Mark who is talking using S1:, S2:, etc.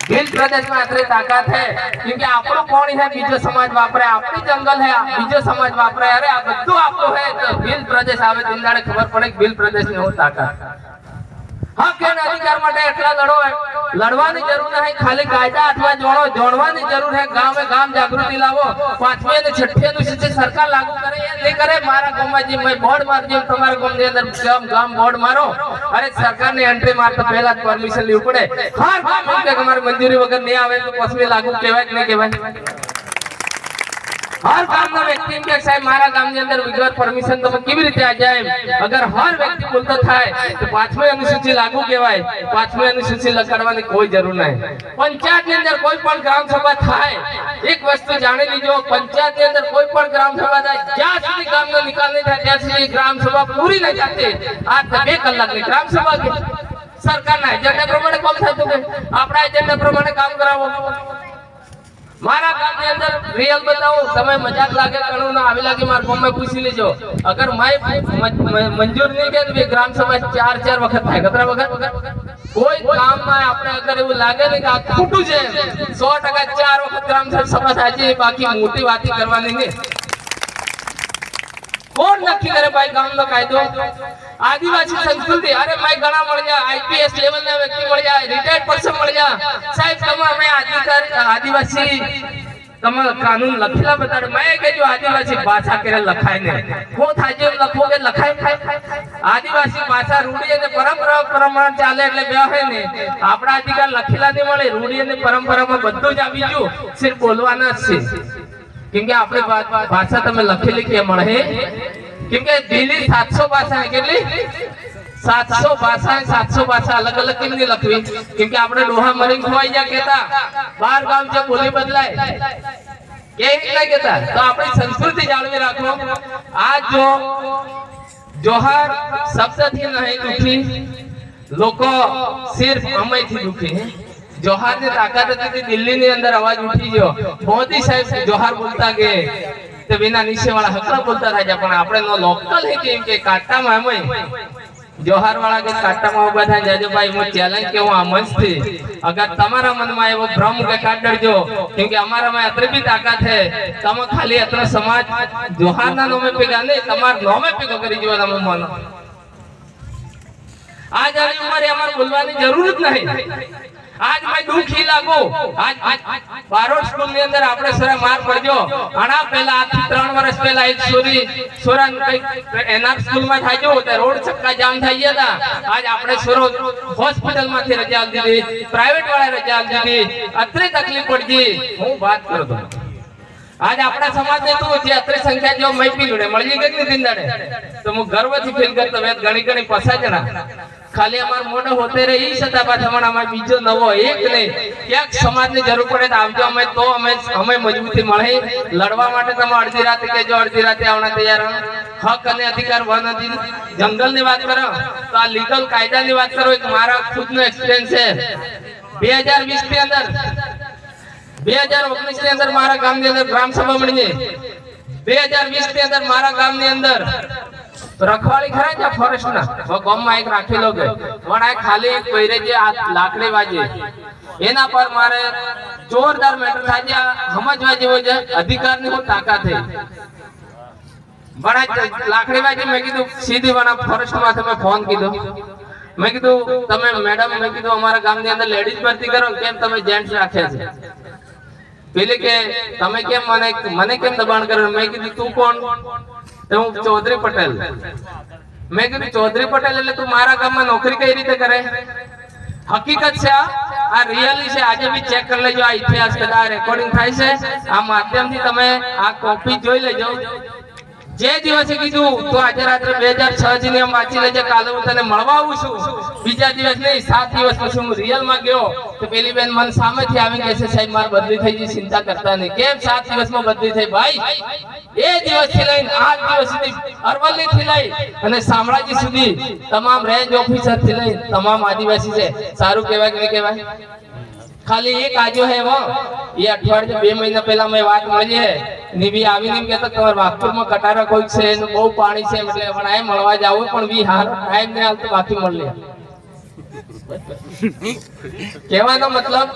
S1: भील प्रदेश में इतनी ताकत है क्योंकि आपको कौन है बीजो समाज वापरे, अपनी जंगल है बीजो समाज वापरे। अरे आप બધું आपको है तो भील प्रदेश आवे तीन दाड़े खबर पड़े कि भील प्रदेश में हो ताकत। हक है अधिकार માટે એટલા લડો है, લડવાની જરૂર નહીં, ખાલી કાયદા હાથમાં જોડવાની જરૂર है। ગામે ગામ જાગૃતિ લાવો, પાંચમી અને છઠ્ઠી અનુસૂચિત સરકાર લાગુ કરે એ નહીં કરે। મારા ગામમાં જે મેં બોર્ડ મારજો, તમારા ગામની અંદર ગામ બોર્ડ મારો, અરે સરકારની એન્ટ્રી મારતા પહેલા જ પરમિશન લેવું પડે। હર ગામ કે તમારી મંજૂરી વગર નહીં આવે તો પછી લાગુ કહેવાય કે નહીં કહેવાય? हर काम ना व्यक्ति के साहब मारा गाम के अंदर विगत परमिशन तो केवी रीते आ जाए? अगर हर व्यक्ति बोलता थाय तो पांचमी अनुसूची लागू केवाय। पांचमी अनुसूची लखाडवानी कोई जरूर नहीं। पंचायत के अंदर कोई पण ग्राम सभा थाय, एक वस्तु जाने लीजो, पंचायत के अंदर कोई पण ग्राम सभा थाय ज्यां सुधी गाम ने निकाल नहीं था त्यां सुधी ग्राम सभा पूरी नहीं जाती। आज 2 कलाक ની ग्राम सभा के सरकारना एजेंडा प्रमाणे काम थતું के आपણા एजेंडा प्रमाणे काम करावो। मारा गाम के अंदर रियल बताओ, समय मजाक लागे कणो ना आवे लागे मार गाम में पूछी लीजो। अगर मैं मंजूर नहीं के तो ग्राम सभा 4 वखत थाय। कतरा वखत? कोई काम में आपने अगर એવું લાગે ને કે આ ખોટું છે 100% 4 વખત ગ્રામ સભા થાય છે, બાકી મોટી વાતી કરવાની નહીં। કોણ નક્કી કરે ભાઈ ગામનો કાયદો? आदिवासी संस्कृति। अरे मैं घना मळ जा, आईपीएस लेवल ना व्यक्ति मळ जा, रिटायर्ड पर्सन मळ जा, साहेब તમે અમે आदिवासी તમે कानून લખેલા બતાડો। मैं કે જો आदिवासी भाषा करे लखाय ने को થાજે લખોગે લખાય થાય। आदिवासी भाषा रूढ़ी અને પરંપરા પ્રમાણે ચાલે એટલે બેહે ને આપણા અધિકાર લખેલા નહીં મળે। रूढ़ी અને પરંપરામાં બધું જ આવી ગયું, સિર્ફ બોલવાના જ છે। કેમ કે આપણી ભાષા તમે લખેલી કે મળે? क्योंकि दिल्ली 700 भाषा है, केटली 700 भाषा है। 700 भाषा अलग अलग केम नहीं लखवी? क्योंकि आपने लोहा मरीन खोई जा कहता 12 गाम से बोली बदलाय के नहीं कहता। तो अपनी संस्कृति जाळवी राखो। आज जो जोहार शब्द थी नहीं दुखी, लोको सिर्फ अमय थी दुखी है। जोहार ने ताकत थी दिल्ली ने अंदर आवाज उठी जो मोदी साहब जोहार बोलता के तो बिना नीचे वाला हकला बोलता था। पण आपणे नो लोकल है के काटा में हम जोहार वाला के काटा में उभा था जाजो भाई मो चैलेंज के हूं आमंज थी। अगर तमारा मन में एवो भ्रम के काट दरजो, क्योंकि हमारा में अतरी भी ताकत है। तम खाली अतनो समाज जोहार ना नोमे पेगा नहीं, तमार नोमे पेगा करी जो तम मन। आज आनी उम्र हमार बोलवानी जरूरत नहीं। आज मैं दुखी लागो। आज बारोट स्कूल ની અંદર આપણે સરે માર પડજો। આના પહેલા આથી 3 વર્ષ પહેલા એક સોરા એનઆર સ્કૂલ માં થાજો તો રોડ ચક્કા જામ થઈ ગયા હતા। આજ આપણે સોરો હોસ્પિટલ માંથી રજા દીધી, પ્રાઇવેટ વાળા રજા દીધી, અત્રે તકલીફ પડજી। હું વાત કરું તો आज આપણા સમાજ ને તો જે અત્રે સંખ્યા જો મઈ પીલુડે મળી ગઈ કે દિંદાડે તો હું ગર્વથી ફીલ કરતો વેત ઘણી ઘણી પસાજણા खाली हमार मोडो होते रही छता पाछा पण हमार बीजो नवो एक ने क्याक समाज ने जरूर पड़े तो आवजो। हमें तो हमें मजबूती मळे लड़वा माटे तमे अर्धी राते के जो अर्धी राते आवना तैयार हक अने अधिकार वन जंगल ની વાત કરો तो आ लीगल कायदा ની વાત करो। एक मारा खुद नो एक्सपीरियंस है 2020 के अंदर 2019 के अंदर मारा गाम के अंदर ग्राम सभा मळी है। 2020 के अंदर मारा गाम के अंदर रखवाड़ी खरा जा फॉरेस्ट ना वो गाम में एक राखेलो के पण आ खाली कोइरे जे आ लाकड़ी वाजे एना पर मारे जोरदार मैटर था जे समझवा जेवो जे अधिकार ની હું તાકાત है। बड़ा लाकड़ी वाजे मैं कीधु सीधी बना फॉरेस्ट माथे में फोन कीधो। मैं कीधु तमे मैडम मैं कीधु हमारा गाम ની અંદર लेडीज भर्ती करो केम तमे जेंट्स राख्या छे? पेले के तमे केम मने केम दबाण करो? मैं कीधु तू कोण? तो हूँ चौधरी पटेल। मैं कीधु चौधरी पटेल એટલે તું મારા ગામમાં નોકરી કઈ રીતે કરે? હકીકત છે આ રિયલી છે। આજે બી ચેક કરી લેજો, આ ઇતિહાસ કદા રેકોર્ડિંગ થાય છે, આ માધ્યમથી તમે આ કોપી જોઈ લેજો। જે દિવસે કીધું તો આજે રાત્રે 2006 ની નિયમ વાંચી લેજે, કાલે હું તને મળવા આવું છું। બીજા દિવસ નહીં 7 દિવસ પછી હું રિયલ માં ગયો તો પેલી બેન મન સામેથી આવી કહે છે સાહેબ માર બદલી થઈ ગઈ, ચિંતા કરતા નહીં। કેમ 7 દિવસમાં બદલી થઈ? ભાઈ એ દિવસથી લઈને આજ દિવસ સુધી અરવલ્લી થી લઈ અને શામળાજી સુધી તમામ રેન્જ ઓફિસર થી લઈ તમામ આદિવાસી છે। સારું કહેવાય કે નહીં કહેવાય? खाली एक आजो है वो ये अठवाडिये 2 महीना पहला मैं बात मळी है निवी आवी ने कहता तोर वागपुर में कटारा कोई छे ने बहु पानी छे એટલે પણ આય મળવા જાવ પણ વી હાર ટાઈમ ને હાલ તો બાકી મળ લે। કહેવાનો મતલબ